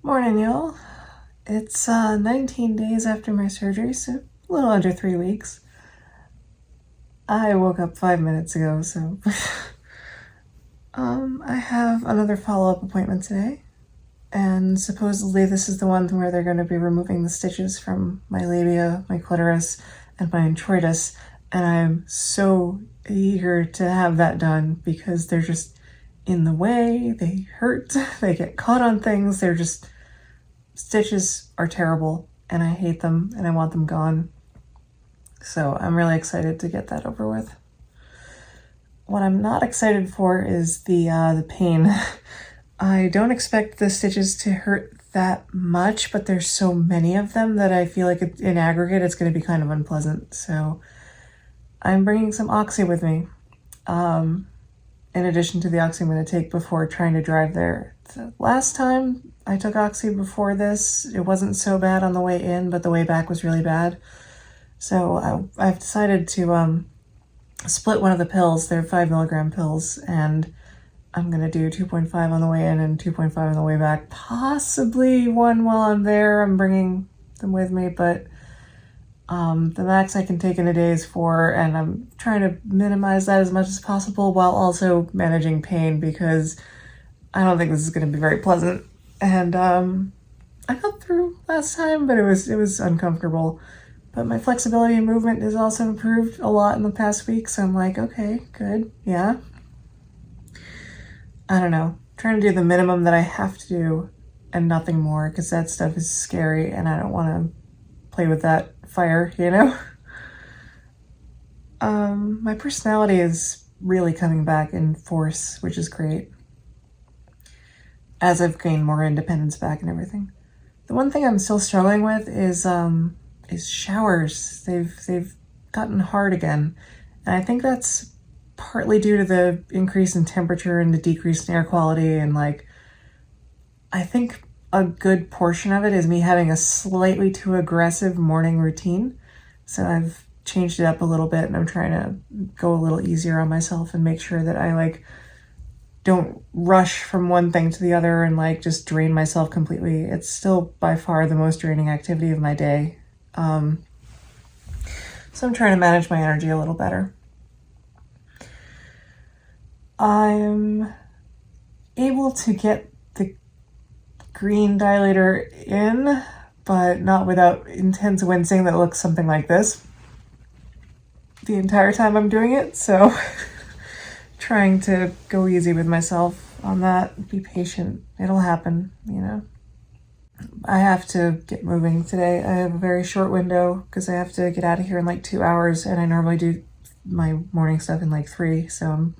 Morning, y'all. It's 19 days after my surgery, so a little under 3 weeks. I woke up 5 minutes ago, so I have another follow-up appointment today, and supposedly this is the one where they're going to be removing the stitches from my labia, my clitoris, and my introitus, and I'm so eager to have that done because they're just in the way, they hurt, they get caught on things, stitches are terrible and I hate them and I want them gone. So I'm really excited to get that over with. What I'm not excited for is the pain. I don't expect the stitches to hurt that much, but there's so many of them that I feel like in aggregate it's going to be kind of unpleasant. So I'm bringing some Oxy with me, in addition to the Oxy I'm going to take before trying to drive there. The last time I took Oxy before this, it wasn't so bad on the way in, but the way back was really bad. So I've decided to split one of the pills. They're 5 milligram pills, and I'm going to do 2.5 on the way in and 2.5 on the way back. Possibly one while I'm there. I'm bringing them with me, but the max I can take in a day is 4, and I'm trying to minimize that as much as possible while also managing pain because I don't think this is going to be very pleasant. And I got through last time, but it was uncomfortable. But my flexibility and movement has also improved a lot in the past week, so I'm like, okay, good, yeah. I don't know, trying to do the minimum that I have to do and nothing more, because that stuff is scary and I don't want to play with that fire, you know? My personality is really coming back in force, which is great, as I've gained more independence back and everything. The one thing I'm still struggling with is showers. They've gotten hard again, and I think that's partly due to the increase in temperature and the decrease in air quality, and I think a good portion of it is me having a slightly too aggressive morning routine. So I've changed it up a little bit, and I'm trying to go a little easier on myself and make sure that I don't rush from one thing to the other and just drain myself completely. It's still by far the most draining activity of my day. So I'm trying to manage my energy a little better. I'm able to get the green dilator in, but not without intense wincing that looks something like this the entire time I'm doing it. So trying to go easy with myself on that, be patient. It'll happen, you know. I have to get moving today. I have a very short window because I have to get out of here in 2 hours, and I normally do my morning stuff in 3, so I'm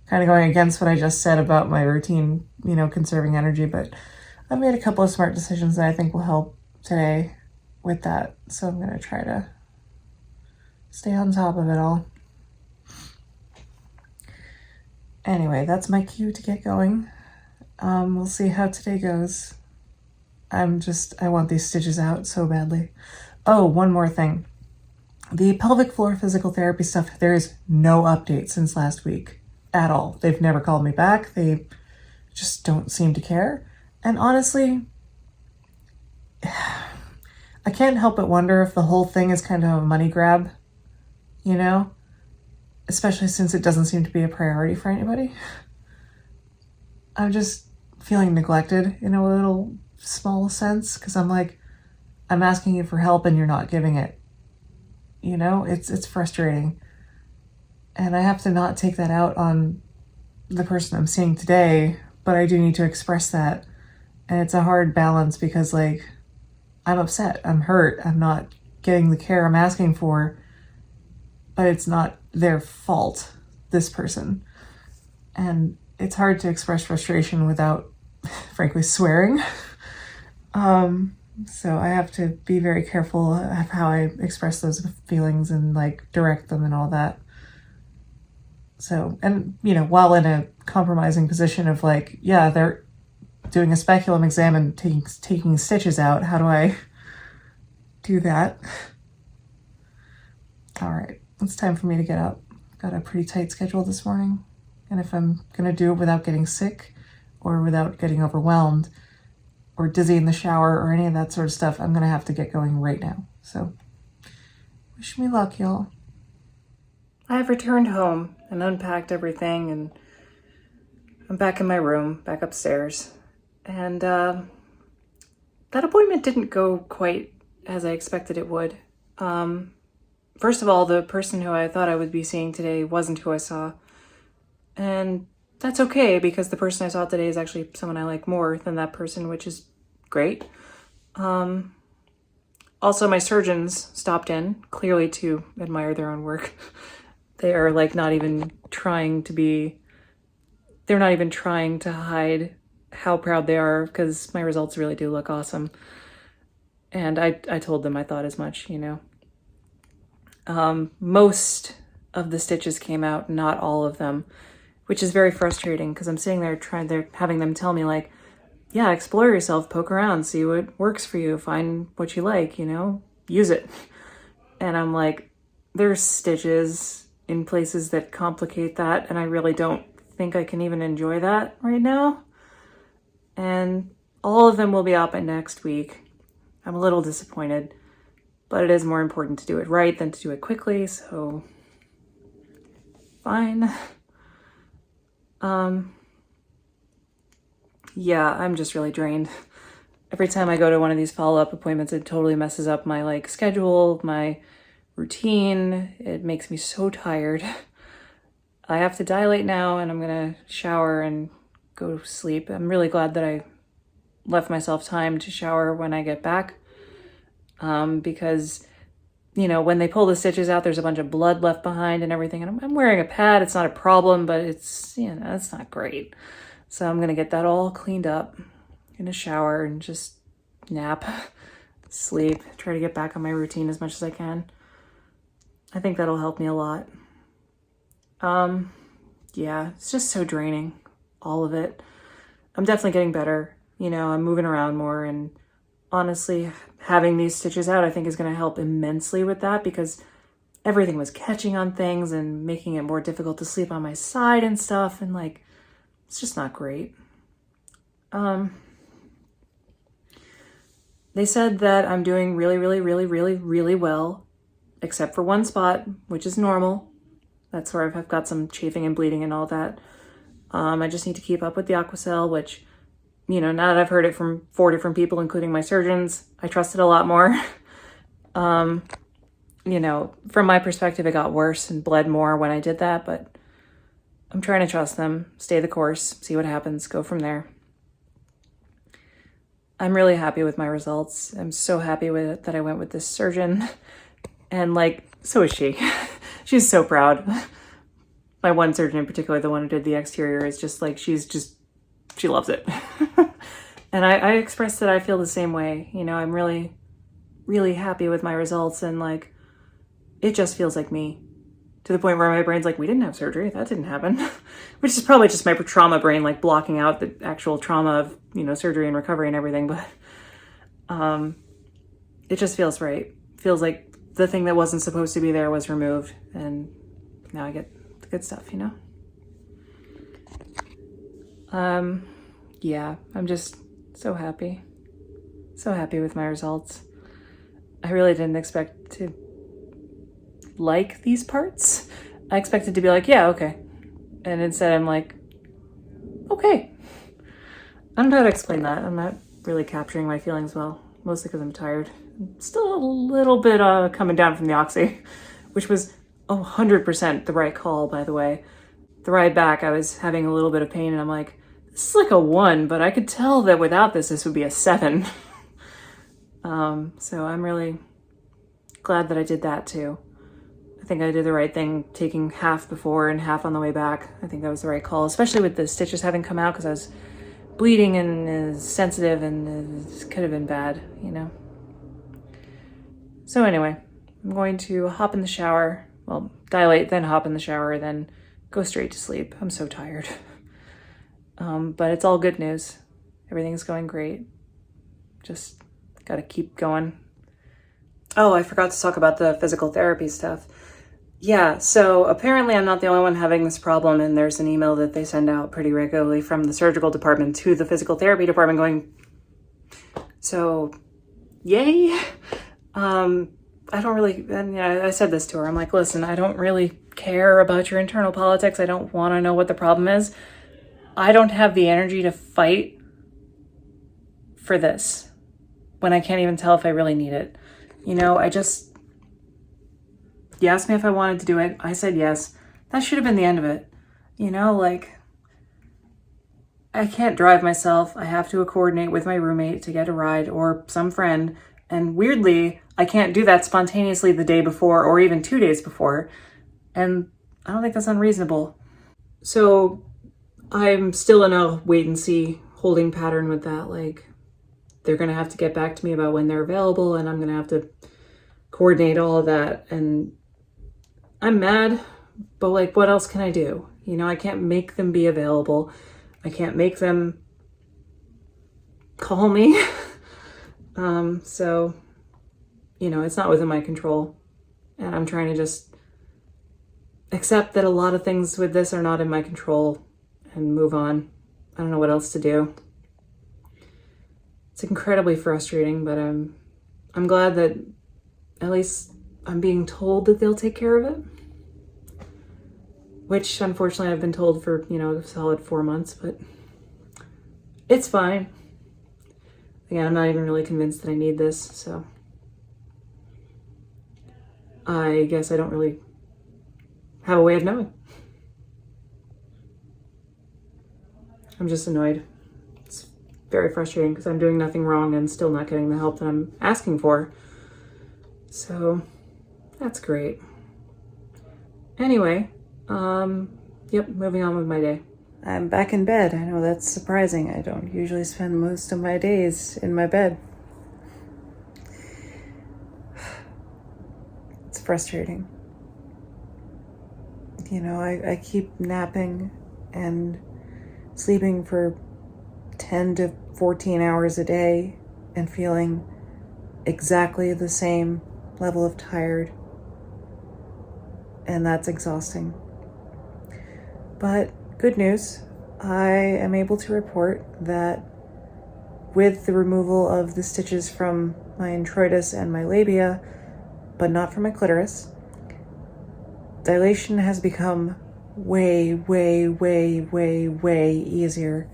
kind of going against what I just said about my routine, conserving energy, but I've made a couple of smart decisions that I think will help today with that, so I'm going to try to stay on top of it all. Anyway, that's my cue to get going. We'll see how today goes. I want these stitches out so badly. Oh, one more thing. The pelvic floor physical therapy stuff, there is no update since last week at all. They've never called me back. They just don't seem to care. And honestly, I can't help but wonder if the whole thing is kind of a money grab, especially since it doesn't seem to be a priority for anybody. I'm just feeling neglected in a little small sense because I'm I'm asking you for help and you're not giving it. It's frustrating. And I have to not take that out on the person I'm seeing today, but I do need to express that. And it's a hard balance because I'm upset, I'm hurt, I'm not getting the care I'm asking for, but it's not their fault, this person. And it's hard to express frustration without, frankly, swearing. So I have to be very careful of how I express those feelings and direct them and all that. So, and while in a compromising position of they're doing a speculum exam and taking stitches out, how do I do that? All right, it's time for me to get up. Got a pretty tight schedule this morning. And if I'm gonna do it without getting sick or without getting overwhelmed, or dizzy in the shower or any of that sort of stuff, I'm gonna have to get going right now. So wish me luck, y'all. I have returned home and unpacked everything, and I'm back in my room, back upstairs. And that appointment didn't go quite as I expected it would. First of all, the person who I thought I would be seeing today wasn't who I saw. And that's okay, because the person I saw today is actually someone I like more than that person, which is great. Also, my surgeons stopped in, clearly to admire their own work. They are like not even trying to hide how proud they are, because my results really do look awesome. And I told them I thought as much, you know. Most of the stitches came out, not all of them, which is very frustrating, because I'm sitting there having them tell me like, yeah, explore yourself, poke around, see what works for you, find what you like, you know, use it. And I'm like, there's stitches in places that complicate that, and I really don't think I can even enjoy that right now. And all of them will be out by next week. I'm a little disappointed, but it is more important to do it right than to do it quickly, so fine. Yeah, I'm just really drained. Every time I go to one of these follow-up appointments, it totally messes up my like schedule, my routine. It makes me so tired. I have to dilate now, and I'm gonna shower and go to sleep. I'm really glad that I left myself time to shower when I get back, because, you know, when they pull the stitches out, there's a bunch of blood left behind and everything, and I'm wearing a pad. It's not a problem, but it's, you know, it's not great. So I'm gonna get that all cleaned up in a shower and just nap, sleep, try to get back on my routine as much as I can. I think that'll help me a lot. Yeah, it's just so draining, all of it. I'm definitely getting better. You know, I'm moving around more, and honestly, having these stitches out, I think is going to help immensely with that, because everything was catching on things and making it more difficult to sleep on my side and stuff. And like, it's just not great. They said that I'm doing really, really, really, really, really well, except for one spot, which is normal. That's where I've got some chafing and bleeding and all that. I just need to keep up with the Aquacel, which, you know, now that I've heard it from 4 different people, including my surgeons, I trust it a lot more. You know, from my perspective, it got worse and bled more when I did that, but I'm trying to trust them, stay the course, see what happens, go from there. I'm really happy with my results. I'm so happy with it that I went with this surgeon, and like, so is she. She's so proud. My one surgeon in particular, the one who did the exterior, is just like, she loves it. And I expressed that I feel the same way. You know, I'm really, really happy with my results, and like, it just feels like me, to the point where my brain's like, we didn't have surgery, that didn't happen. Which is probably just my trauma brain, like blocking out the actual trauma of, you know, surgery and recovery and everything. But it just feels right. Feels like the thing that wasn't supposed to be there was removed, and now I get the good stuff, you know? Yeah, I'm just so happy. So happy with my results. I really didn't expect to like these parts. I expected to be like, yeah, okay. And instead I'm like, okay. I don't know how to explain that. I'm not really capturing my feelings well, mostly because I'm tired. I'm still a little bit coming down from the Oxy, which was 100% the right call, by the way. The ride back, I was having a little bit of pain, and I'm like, this is like a 1, but I could tell that without this would be a 7. So I'm really glad that I did that too. I think I did the right thing, taking half before and half on the way back. I think that was the right call, especially with the stitches having come out, because I was bleeding and is sensitive, and it could have been bad, you know? So anyway, I'm going to hop in the shower, well, dilate, then hop in the shower, then go straight to sleep. I'm so tired. But it's all good news. Everything's going great. Just gotta keep going. Oh, I forgot to talk about the physical therapy stuff. Yeah, so apparently I'm not the only one having this problem, and there's an email that they send out pretty regularly from the surgical department to the physical therapy department going, So, yay. I don't really, and I said this to her. I'm like, listen, I don't really care about your internal politics. I don't want to know what the problem is. I don't have the energy to fight for this when I can't even tell if I really need it. You asked me if I wanted to do it. I said yes. That should have been the end of it. I can't drive myself. I have to coordinate with my roommate to get a ride or some friend. And weirdly, I can't do that spontaneously the day before or even 2 days before. And I don't think that's unreasonable. So I'm still in a wait and see holding pattern with that. They're going to have to get back to me about when they're available, and I'm going to have to coordinate all of that. And I'm mad, but what else can I do? I can't make them be available. I can't make them call me. So, it's not within my control. And I'm trying to just accept that a lot of things with this are not in my control and move on. I don't know what else to do. It's incredibly frustrating, but I'm glad that at least I'm being told that they'll take care of it. Which, unfortunately, I've been told for, a solid 4 months, but it's fine. Again, I'm not even really convinced that I need this, so I guess I don't really have a way of knowing. I'm just annoyed. It's very frustrating because I'm doing nothing wrong and still not getting the help that I'm asking for. So that's great. Anyway, moving on with my day. I'm back in bed. I know that's surprising. I don't usually spend most of my days in my bed. It's frustrating. I keep napping and sleeping for 10 to 14 hours a day and feeling exactly the same level of tired. And that's exhausting. But good news, I am able to report that with the removal of the stitches from my introitus and my labia, but not from my clitoris, dilation has become way, way, way, way, way easier.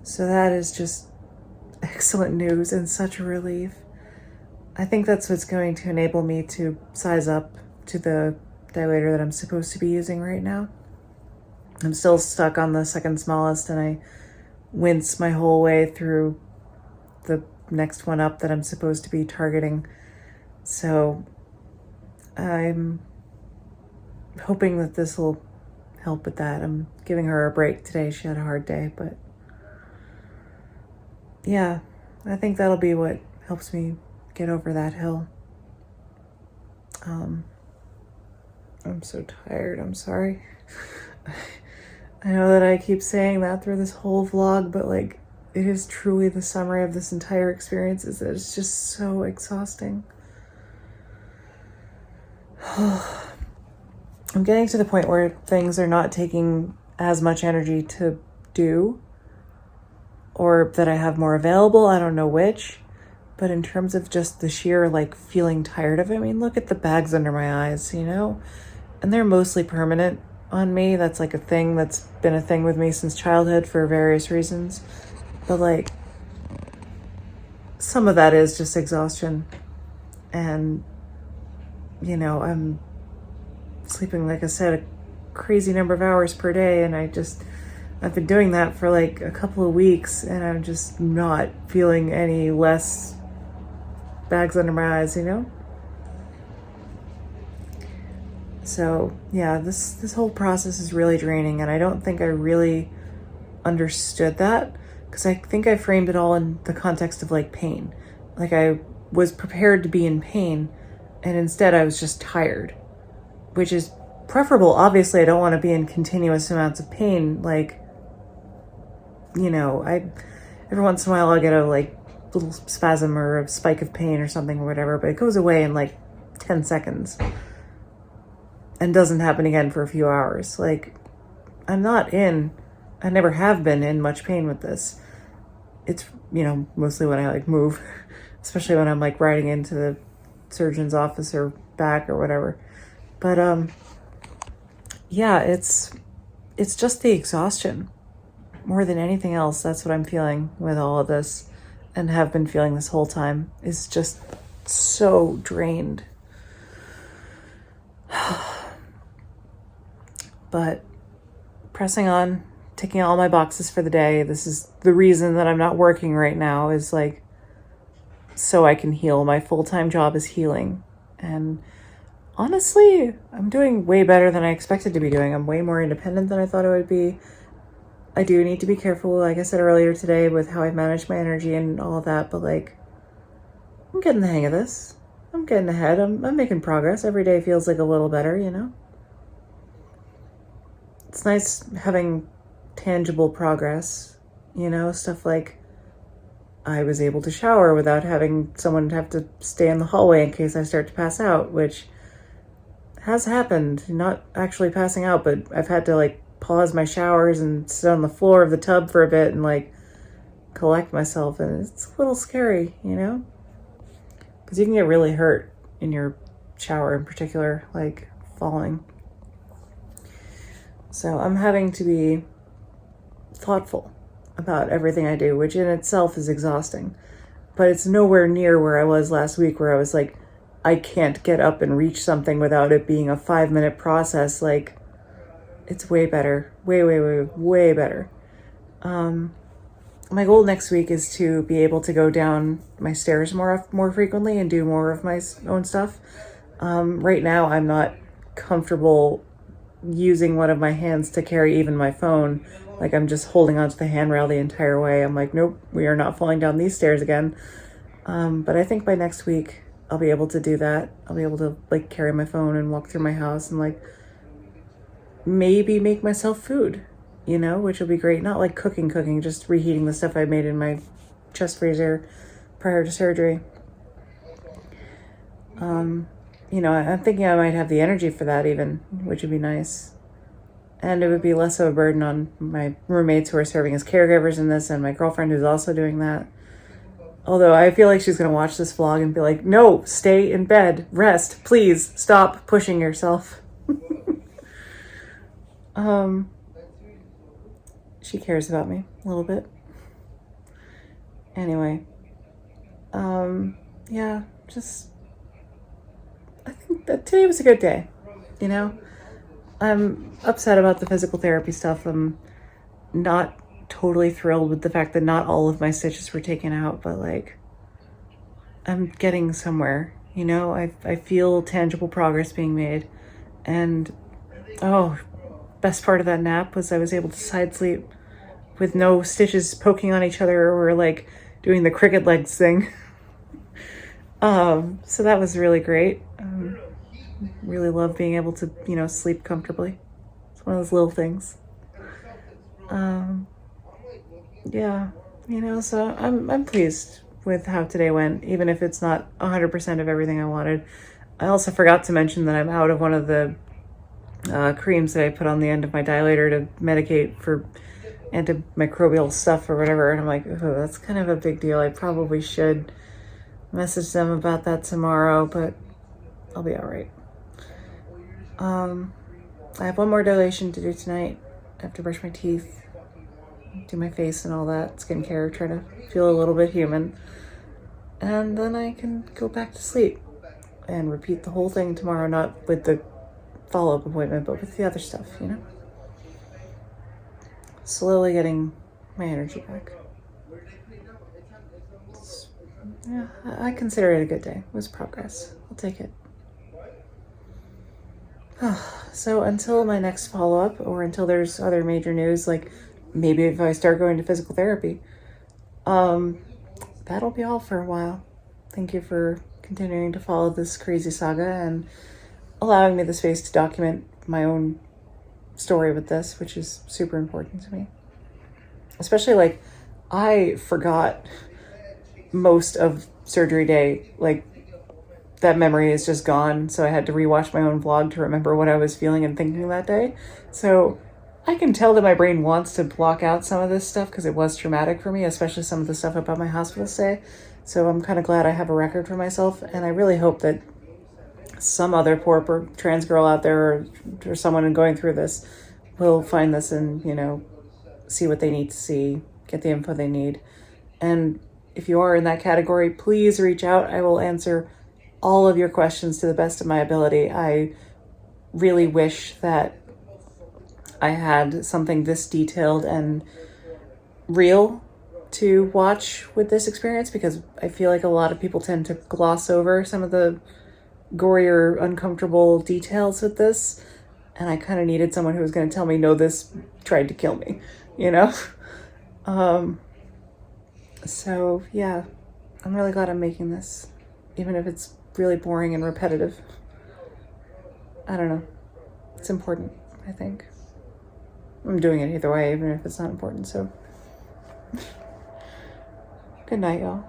So that is just excellent news and such a relief. I think that's what's going to enable me to size up to the dilator that I'm supposed to be using right now. I'm still stuck on the second smallest, and I wince my whole way through the next one up that I'm supposed to be targeting. So I'm hoping that this will help with that. I'm giving her a break today. She had a hard day, but yeah, I think that'll be what helps me get over that hill. I'm so tired. I'm sorry. I know that I keep saying that through this whole vlog, but it is truly the summary of this entire experience, is that it's just so exhausting. I'm getting to the point where things are not taking as much energy to do, or that I have more available. I don't know which, but in terms of just the sheer feeling tired of it, I mean, look at the bags under my eyes, and they're mostly permanent on me. That's a thing that's been a thing with me since childhood for various reasons. But some of that is just exhaustion. And, I'm sleeping, like I said, a crazy number of hours per day. And I've been doing that for a couple of weeks, and I'm just not feeling any less bags under my eyes, So yeah, this whole process is really draining, and I don't think I really understood that, because I think I framed it all in the context of pain. I was prepared to be in pain, and instead I was just tired, which is preferable. Obviously, I don't want to be in continuous amounts of pain. Every once in a while I'll get a little spasm or a spike of pain or something or whatever, but it goes away in 10 seconds. And doesn't happen again for a few hours. I never have been in much pain with this. it's, mostly when I like move, especially when I'm like riding into the surgeon's office or back or whatever. But yeah, it's just the exhaustion more than anything else. That's what I'm feeling with all of this, and have been feeling this whole time, is just so drained. But pressing on, ticking all my boxes for the day. This is the reason that I'm not working right now, is like so I can heal. My full-time job is healing. And honestly, I'm doing way better than I expected to be doing. I'm way more independent than I thought I would be. I do need to be careful, like I said earlier today, with how I manage my energy and all of that, but like, I'm getting the hang of this. I'm getting ahead. I'm making progress. Every day feels like a little better, It's nice having tangible progress, stuff like I was able to shower without having someone have to stay in the hallway in case I start to pass out, which has happened. Not actually passing out, but I've had to like pause my showers and sit on the floor of the tub for a bit and like collect myself, and it's a little scary, because you can get really hurt in your shower, in particular, like falling. So I'm having to be thoughtful about everything I do, which in itself is exhausting. But it's nowhere near where I was last week, where I was like, I can't get up and reach something without it being a 5-minute process. Like, it's way better. Way, way, way, way better. My goal next week is to be able to go down my stairs more frequently and do more of my own stuff. Right now, I'm not comfortable using one of my hands to carry even my phone. Like, I'm just holding onto the handrail the entire way. I'm like, nope, we are not falling down these stairs again. But I think by next week, I'll be able to do that. I'll be able to like carry my phone and walk through my house and like maybe make myself food, which will be great. Not like cooking, just reheating the stuff I made in my chest freezer prior to surgery. I'm thinking I might have the energy for that even, which would be nice. And it would be less of a burden on my roommates who are serving as caregivers in this, and my girlfriend who's also doing that. Although I feel like she's going to watch this vlog and be like, no, stay in bed, rest, please, stop pushing yourself. She cares about me a little bit. Anyway, yeah, I think that today was a good day, I'm upset about the physical therapy stuff. I'm not totally thrilled with the fact that not all of my stitches were taken out, but like, I'm getting somewhere, I feel tangible progress being made. And best part of that nap was I was able to side sleep with no stitches poking on each other or like doing the cricket legs thing. So that was really great. Really love being able to, sleep comfortably. It's one of those little things. Yeah, so I'm pleased with how today went, even if it's not 100% of everything I wanted. I also forgot to mention that I'm out of one of the creams that I put on the end of my dilator to medicate for antimicrobial stuff or whatever. And I'm like, oh, that's kind of a big deal. I probably should message them about that tomorrow, but I'll be all right. I have one more dilation to do tonight. I have to brush my teeth, do my face and all that skincare, try to feel a little bit human. And then I can go back to sleep and repeat the whole thing tomorrow, not with the follow-up appointment, but with the other stuff, Slowly getting my energy back. Yeah, I consider it a good day. It was progress. I'll take it. So until my next follow-up, or until there's other major news, like maybe if I start going to physical therapy, that'll be all for a while. Thank you for continuing to follow this crazy saga and allowing me the space to document my own story with this, which is super important to me. Especially like, I forgot most of surgery day, like that memory is just gone. So I had to rewatch my own vlog to remember what I was feeling and thinking that day. So I can tell that my brain wants to block out some of this stuff because it was traumatic for me, especially some of the stuff about my hospital stay. So I'm kind of glad I have a record for myself, and I really hope that some other poor trans girl out there or someone going through this will find this and, you know, see what they need to see, get the info they need. And if you are in that category, please reach out. I will answer all of your questions to the best of my ability. I really wish that I had something this detailed and real to watch with this experience, because I feel like a lot of people tend to gloss over some of the gory or uncomfortable details with this. And I kind of needed someone who was going to tell me, no, this tried to kill me, you know? So yeah, I'm really glad I'm making this, even if it's really boring and repetitive. I don't know. It's important, I think. I'm doing it either way, even if it's not important, so. Good night, y'all.